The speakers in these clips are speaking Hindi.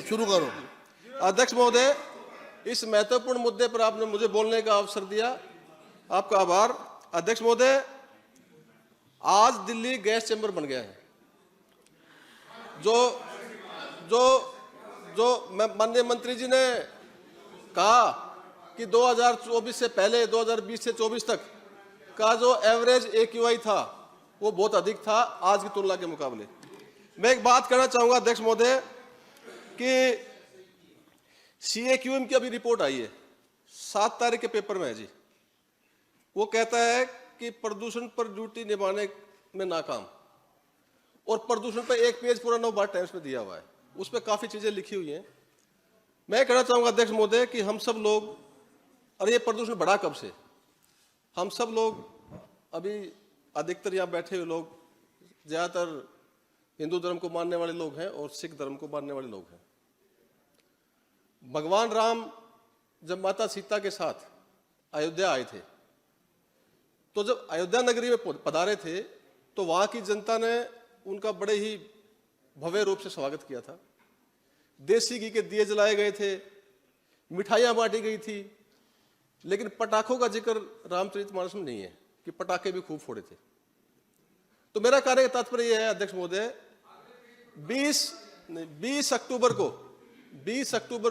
तो शुरू करो। अध्यक्ष महोदय, इस महत्वपूर्ण मुद्दे पर आपने मुझे बोलने का अवसर दिया, आपका आभार। अध्यक्ष महोदय, आज दिल्ली गैस चैम्बर बन गया है। जो माननीय मंत्री जी ने कहा कि 2024 से पहले 2020 से 24 तक का जो एवरेज AQI था वो बहुत अधिक था आज की तुलना के मुकाबले। मैं एक बात कहना चाहूंगा अध्यक्ष महोदय कि CAQM की अभी रिपोर्ट आई है, 7 तारीख के पेपर में है जी। वो कहता है कि प्रदूषण पर ड्यूटी निभाने में नाकाम, और प्रदूषण पर एक पेज पूरा 9 बार टाइम्स में दिया हुआ है, उस पर काफी चीजें लिखी हुई हैं। मैं कहना चाहूंगा अध्यक्ष महोदय कि हम सब लोग, अरे ये प्रदूषण बढ़ा कब से? हम सब लोग अभी अधिकतर यहाँ बैठे हुए लोग ज्यादातर हिंदू धर्म को मानने वाले लोग हैं और सिख धर्म को मानने वाले लोग हैं। भगवान राम जब माता सीता के साथ अयोध्या आए थे, तो जब अयोध्या नगरी में पधारे थे तो वहां की जनता ने उनका बड़े ही भव्य रूप से स्वागत किया था। देसी घी के दिए जलाए गए थे, मिठाइयां बांटी गई थी, लेकिन पटाखों का जिक्र रामचरितमानस में नहीं है कि पटाखे भी खूब फोड़े थे। तो मेरा कार्य का तात्पर्य यह है अध्यक्ष महोदय, 20 अक्टूबर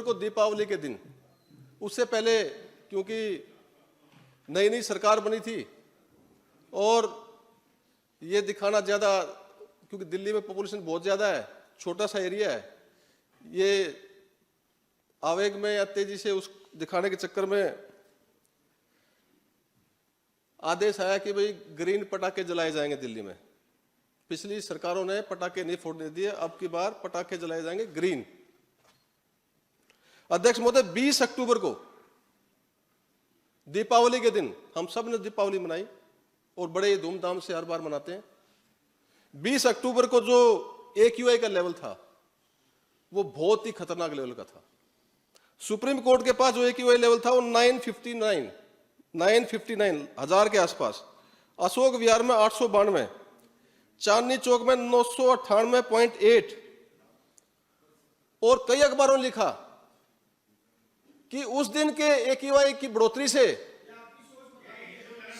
को दीपावली के दिन, उससे पहले क्योंकि नई नई सरकार बनी थी और ये दिखाना ज्यादा, क्योंकि दिल्ली में पॉपुलेशन बहुत ज्यादा है, छोटा सा एरिया है, ये आवेग में या तेजी से उस दिखाने के चक्कर में आदेश आया कि भाई ग्रीन पटाखे जलाए जाएंगे दिल्ली में। पिछली सरकारों ने पटाखे नहीं फोड़ने दिए, अब की बार पटाखे जलाए जाएंगे ग्रीन। अध्यक्ष महोदय, 20 अक्टूबर को दीपावली के दिन हम सब ने दीपावली मनाई और बड़े धूमधाम से हर बार मनाते हैं। 20 अक्टूबर को जो AQI का लेवल था वो बहुत ही खतरनाक लेवल का था। सुप्रीम कोर्ट के पास जो AQI लेवल था वो 959 हजार के आसपास, अशोक विहार में 892, चांदनी चौक में 998.8, और कई अखबारों ने लिखा कि उस दिन के AQI की बढ़ोतरी से,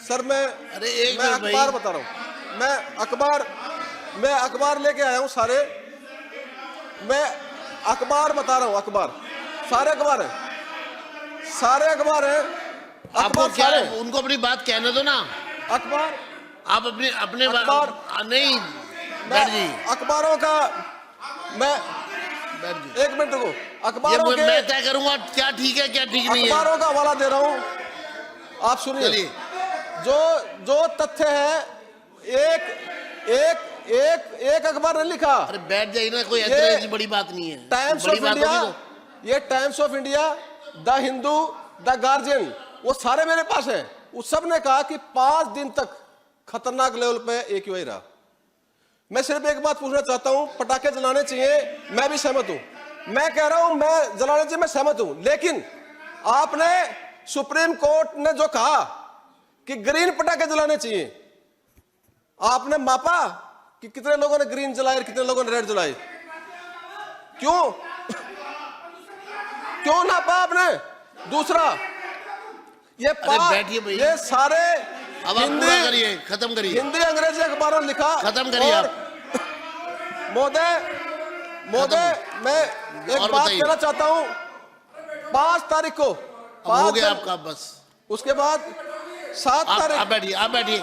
सर मैं अखबार बता रहा हूं, मैं अखबार लेके आया हूं सारे, मैं अखबार बता रहा हूं, अखबार सारे अखबार हैं। आपको क्या है? उनको अपनी बात कहने दो ना। अखबार आप अपने अखबार नहीं बैठ जी, अखबारों का मैं एक मिनट रुको, अखबारों के मैं तय करूंगा क्या ठीक है क्या ठीक नहीं है। अखबारों का हवाला दे रहा हूं, आप सुनिए। जो तथ्य है, एक अखबार ने लिखा। अरे बैठ जाइए ना, कोई ऐसी बड़ी बात नहीं है। टाइम्स ऑफ इंडिया, ये times of India, the Hindu, the guardian, वो सारे मेरे पास है। उस सब ने कहा कि 5 दिन तक खतरनाक लेवल पे AQI रहा। मैं सिर्फ एक बात पूछना चाहता हूं, पटाखे जलाने चाहिए, मैं भी सहमत हूं, मैं कह रहा हूं मैं जलाने चाहिए, मैं सहमत हूं, लेकिन आपने सुप्रीम कोर्ट ने जो कहा कि ग्रीन पटाखे जलाने चाहिए, आपने मापा कि कितने लोगों ने ग्रीन जलाए और कितने लोगों ने रेड जलाए? क्यों नापा आपने? दूसरा, ये सारे हिंदी खत्म करिए, हिंदी अंग्रेजी अखबारों ने लिखा, खत्म करिए आप। महोदय मैं एक बात कहना चाहता हूं, 5 तारीख को हो गया आपका बस। उसके बाद 7 तारीख, आप बैठिए,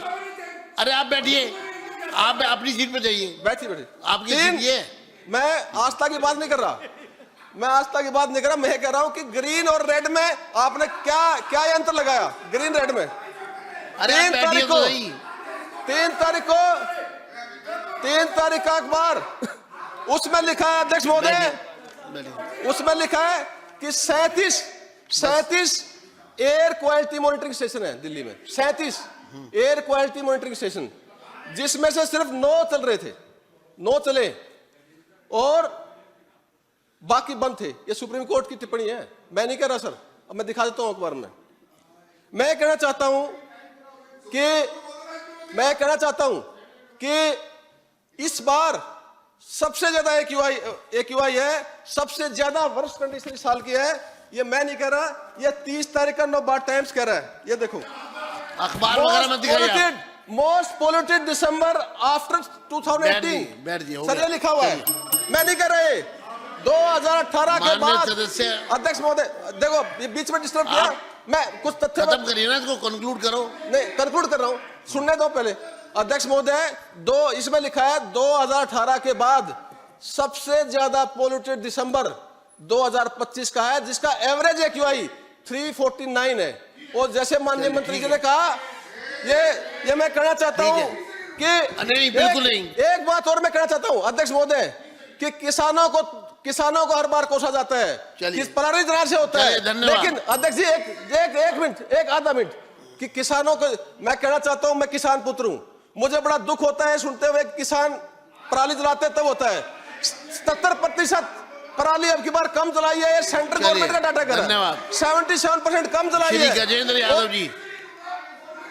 अरे आप बैठिए, आप अपनी सीट पे जाइए, बैठिए आपकी सीट ये। मैं आस्था की बात नहीं कर रहा, मैं कह रहा हूं कि ग्रीन और रेड में आपने क्या यंत्र लगाया? ग्रीन रेड में 3 तारीख का अखबार, उसमें लिखा है अध्यक्ष महोदय, उसमें लिखा है कि 37 एयर क्वालिटी मॉनिटरिंग स्टेशन है दिल्ली में, 37 एयर क्वालिटी मॉनिटरिंग स्टेशन, जिसमें से सिर्फ 9 चल रहे थे, 9 चले और बाकी बंद थे। ये सुप्रीम कोर्ट की टिप्पणी है, मैं नहीं कह रहा सर, अब मैं दिखा देता हूं अखबार में। मैं कहना चाहता हूं कि इस बार सबसे ज्यादा AQI है, सबसे ज्यादा वर्स्ट कंडीशन इस साल की है। ये मैं नहीं कह रहा, ये 30 तारीख का नवभारत टाइम्स कह रहा है। ये देखो, अखबार वगैरह मत दिखाइए आप। मोस्ट पोल्यूटेड दिसंबर आफ्टर 2018। बैठ जी, हो सर गया। ये लिखा हुआ है, मैं नहीं कह रहे। 2018 के माननीय बाद सदस्य, अध्यक्ष महोदय देखो, ये बीच में डिस्टर्ब किया, मैं कुछ तथ्य खत्म करिए ना इसको, कंक्लूड करो। नहीं, कंक्लूड कर रहा हूं, सुनने दो पहले। अध्यक्ष महोदय, इसमें लिखा है 2018 के बाद सबसे ज्यादा पोल्यूटेड दिसंबर 2025 का है, जिसका एवरेज AQI 349 है। और जैसे माननीय मंत्री जी ने कहा, ये मैं कहना चाहता हूं कि नहीं, बिल्कुल नहीं। एक बात और मैं कहना चाहता हूं अध्यक्ष महोदय, कि किसानों को हर बार कोसा जाता है कि पराली जलाने से होता है, लेकिन अध्यक्ष जी एक मिनट, एक आधा मिनट, कि किसानों को मैं कहना चाहता हूं, मैं किसान पुत्र हूं, मुझे बड़ा दुख होता है सुनते हुए किसान पराली जलाते तब होता है। 77% पराली अब की बार कम जलाई है, ये सेंट्रल गवर्नमेंट का डाटा कर रहा है। 77% कम जलाई है। गजेंद्र यादव जी।